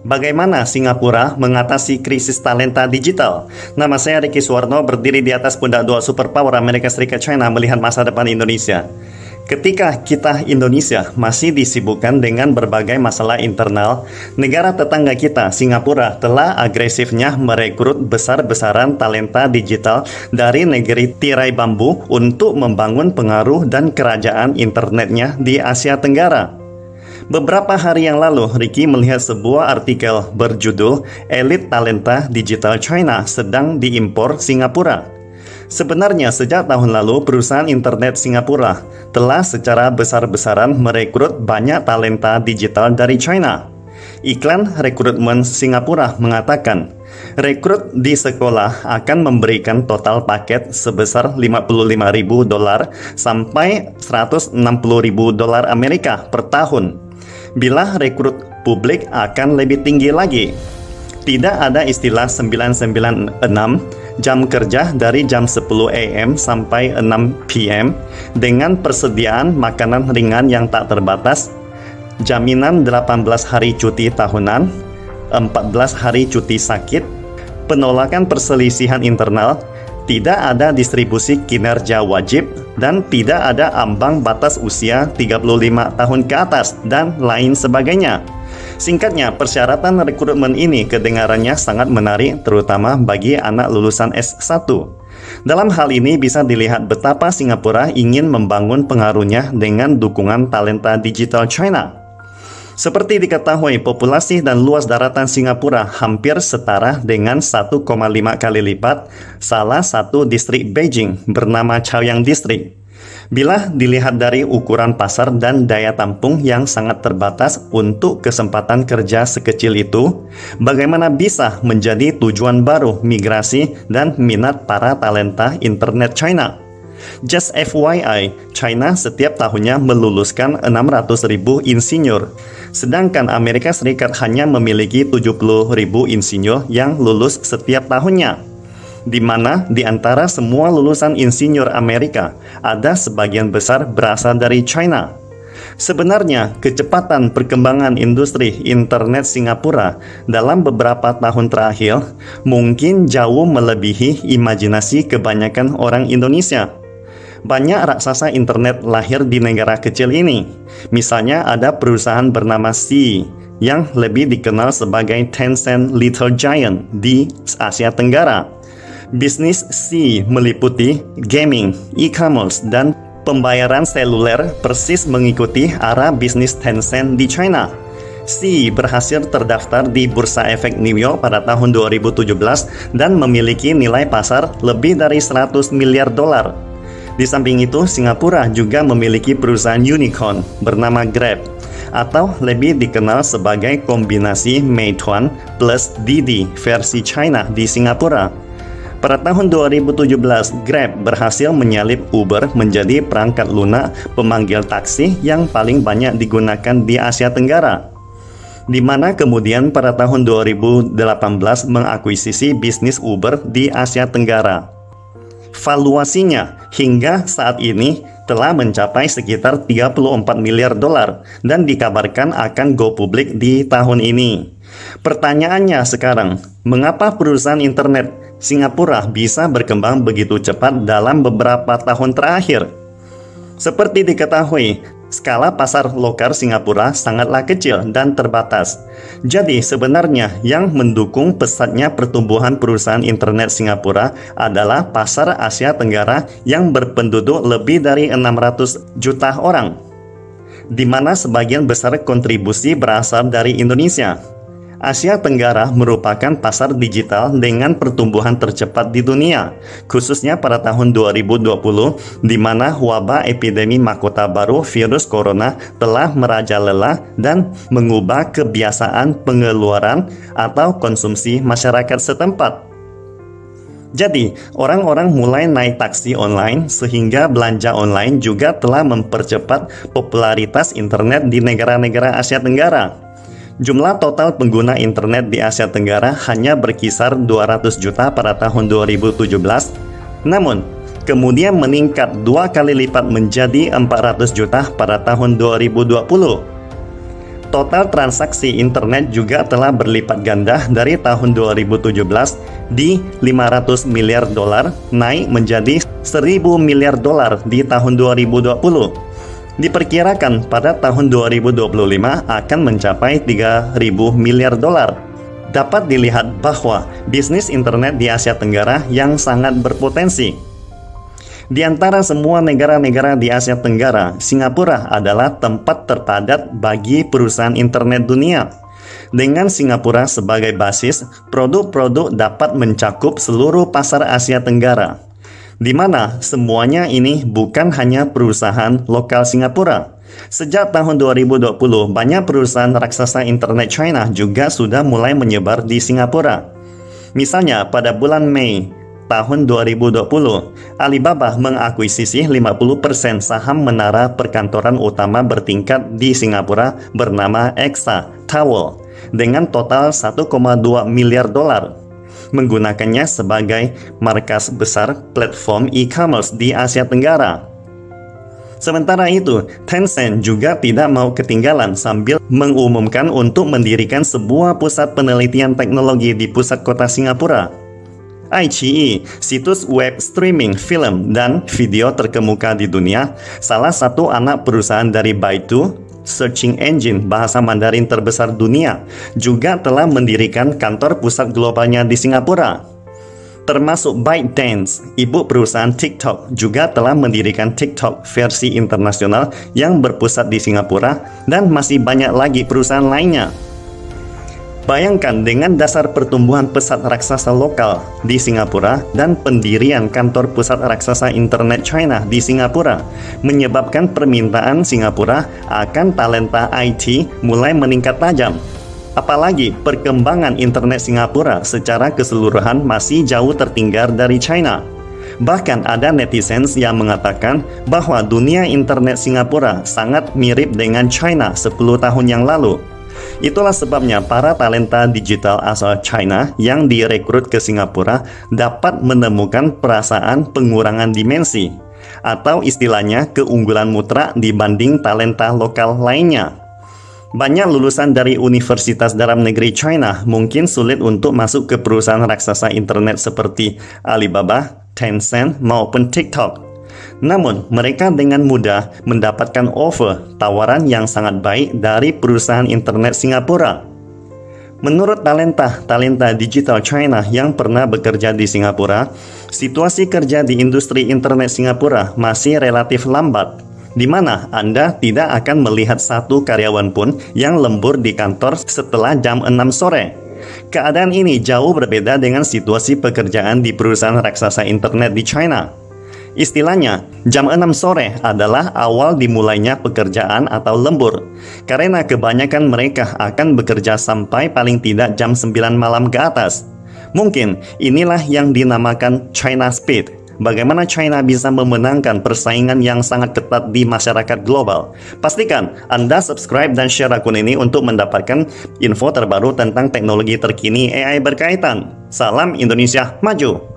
Bagaimana Singapura mengatasi krisis talenta digital? Nama saya Ricky Suwarno, berdiri di atas pundak dua superpower Amerika Serikat China melihat masa depan Indonesia. Ketika kita Indonesia masih disibukkan dengan berbagai masalah internal, negara tetangga kita Singapura telah agresifnya merekrut besar-besaran talenta digital dari negeri tirai bambu untuk membangun pengaruh dan kerajaan internetnya di Asia Tenggara. Beberapa hari yang lalu, Ricky melihat sebuah artikel berjudul Elit Talenta Digital China sedang diimpor Singapura. Sebenarnya sejak tahun lalu, perusahaan internet Singapura telah secara besar-besaran merekrut banyak talenta digital dari China. Iklan rekrutmen Singapura mengatakan, rekrut di sekolah akan memberikan total paket sebesar $55.000 sampai $160.000 Amerika per tahun. Bila rekrut publik akan lebih tinggi lagi. Tidak ada istilah 996, jam kerja dari jam 10 AM sampai 6 PM, dengan persediaan makanan ringan yang tak terbatas, jaminan 18 hari cuti tahunan, 14 hari cuti sakit, penolakan perselisihan internal, tidak ada distribusi kinerja wajib, dan tidak ada ambang batas usia 35 tahun ke atas, dan lain sebagainya. Singkatnya, persyaratan rekrutmen ini kedengarannya sangat menarik, terutama bagi anak lulusan S1. Dalam hal ini bisa dilihat betapa Singapura ingin membangun pengaruhnya dengan dukungan talenta digital China. Seperti diketahui, populasi dan luas daratan Singapura hampir setara dengan 1,5 kali lipat salah satu distrik Beijing bernama Chaoyang District. Bila dilihat dari ukuran pasar dan daya tampung yang sangat terbatas untuk kesempatan kerja sekecil itu, bagaimana bisa menjadi tujuan baru migrasi dan minat para talenta internet China? Just FYI, China setiap tahunnya meluluskan 600.000 insinyur, sedangkan Amerika Serikat hanya memiliki 70.000 insinyur yang lulus setiap tahunnya, di mana di antara semua lulusan insinyur Amerika, ada sebagian besar berasal dari China. Sebenarnya, kecepatan perkembangan industri internet Singapura dalam beberapa tahun terakhir mungkin jauh melebihi imajinasi kebanyakan orang Indonesia. Banyak raksasa internet lahir di negara kecil ini. Misalnya ada perusahaan bernama Sea yang lebih dikenal sebagai Tencent Little Giant di Asia Tenggara. Bisnis Sea meliputi gaming, e-commerce, dan pembayaran seluler persis mengikuti arah bisnis Tencent di China. Sea berhasil terdaftar di Bursa Efek New York pada tahun 2017 dan memiliki nilai pasar lebih dari $100 miliar. Di samping itu, Singapura juga memiliki perusahaan unicorn bernama Grab, atau lebih dikenal sebagai kombinasi Meituan plus Didi versi China di Singapura. Pada tahun 2017, Grab berhasil menyalip Uber menjadi perangkat lunak pemanggil taksi yang paling banyak digunakan di Asia Tenggara, di mana kemudian pada tahun 2018 mengakuisisi bisnis Uber di Asia Tenggara. Valuasinya hingga saat ini telah mencapai sekitar $34 miliar dan dikabarkan akan go publik di tahun ini. Pertanyaannya sekarang, mengapa perusahaan internet Singapura bisa berkembang begitu cepat dalam beberapa tahun terakhir? Seperti diketahui, skala pasar lokal Singapura sangatlah kecil dan terbatas. Jadi sebenarnya yang mendukung pesatnya pertumbuhan perusahaan internet Singapura adalah pasar Asia Tenggara yang berpenduduk lebih dari 600 juta orang, di mana sebagian besar kontribusi berasal dari Indonesia. Asia Tenggara merupakan pasar digital dengan pertumbuhan tercepat di dunia, khususnya pada tahun 2020, di mana wabah epidemi mahkota baru virus corona telah merajalela dan mengubah kebiasaan pengeluaran atau konsumsi masyarakat setempat. Jadi, orang-orang mulai naik taksi online sehingga belanja online juga telah mempercepat popularitas internet di negara-negara Asia Tenggara. Jumlah total pengguna internet di Asia Tenggara hanya berkisar 200 juta pada tahun 2017, namun kemudian meningkat 2 kali lipat menjadi 400 juta pada tahun 2020. Total transaksi internet juga telah berlipat ganda dari tahun 2017 di 500 miliar dolar, naik menjadi 1.000 miliar dolar di tahun 2020. Diperkirakan pada tahun 2025 akan mencapai 3.000 miliar dolar. Dapat dilihat bahwa bisnis internet di Asia Tenggara yang sangat berpotensi. Di antara semua negara-negara di Asia Tenggara, Singapura adalah tempat terpadat bagi perusahaan internet dunia. Dengan Singapura sebagai basis, produk-produk dapat mencakup seluruh pasar Asia Tenggara, di mana semuanya ini bukan hanya perusahaan lokal Singapura. Sejak tahun 2020, banyak perusahaan raksasa internet China juga sudah mulai menyebar di Singapura. Misalnya, pada bulan Mei tahun 2020, Alibaba mengakuisisi 50% saham menara perkantoran utama bertingkat di Singapura bernama Exa Tower dengan total 1,2 miliar dolar, menggunakannya sebagai markas besar platform e-commerce di Asia Tenggara. Sementara itu, Tencent juga tidak mau ketinggalan sambil mengumumkan untuk mendirikan sebuah pusat penelitian teknologi di pusat kota Singapura. iQIYI, situs web streaming film dan video terkemuka di dunia, salah satu anak perusahaan dari Baidu, searching engine bahasa Mandarin terbesar dunia, juga telah mendirikan kantor pusat globalnya di Singapura. Termasuk ByteDance, ibu perusahaan TikTok, juga telah mendirikan TikTok versi internasional yang berpusat di Singapura, dan masih banyak lagi perusahaan lainnya. Bayangkan dengan dasar pertumbuhan pesat raksasa lokal di Singapura dan pendirian kantor pusat raksasa internet China di Singapura, menyebabkan permintaan Singapura akan talenta IT mulai meningkat tajam. Apalagi perkembangan internet Singapura secara keseluruhan masih jauh tertinggal dari China. Bahkan ada netizens yang mengatakan bahwa dunia internet Singapura sangat mirip dengan China 10 tahun yang lalu. Itulah sebabnya para talenta digital asal China yang direkrut ke Singapura dapat menemukan perasaan pengurangan dimensi, atau istilahnya keunggulan mutlak dibanding talenta lokal lainnya. Banyak lulusan dari universitas dalam negeri China mungkin sulit untuk masuk ke perusahaan raksasa internet seperti Alibaba, Tencent, maupun TikTok. Namun, mereka dengan mudah mendapatkan offer tawaran yang sangat baik dari perusahaan internet Singapura. Menurut talenta digital China yang pernah bekerja di Singapura, situasi kerja di industri internet Singapura masih relatif lambat, di mana Anda tidak akan melihat satu karyawan pun yang lembur di kantor setelah jam 6 sore. Keadaan ini jauh berbeda dengan situasi pekerjaan di perusahaan raksasa internet di China. Istilahnya, jam 6 sore adalah awal dimulainya pekerjaan atau lembur, karena kebanyakan mereka akan bekerja sampai paling tidak jam 9 malam ke atas. Mungkin inilah yang dinamakan China Speed. Bagaimana China bisa memenangkan persaingan yang sangat ketat di masyarakat global. Pastikan Anda subscribe dan share akun ini untuk mendapatkan info terbaru tentang teknologi terkini AI berkaitan. Salam Indonesia Maju!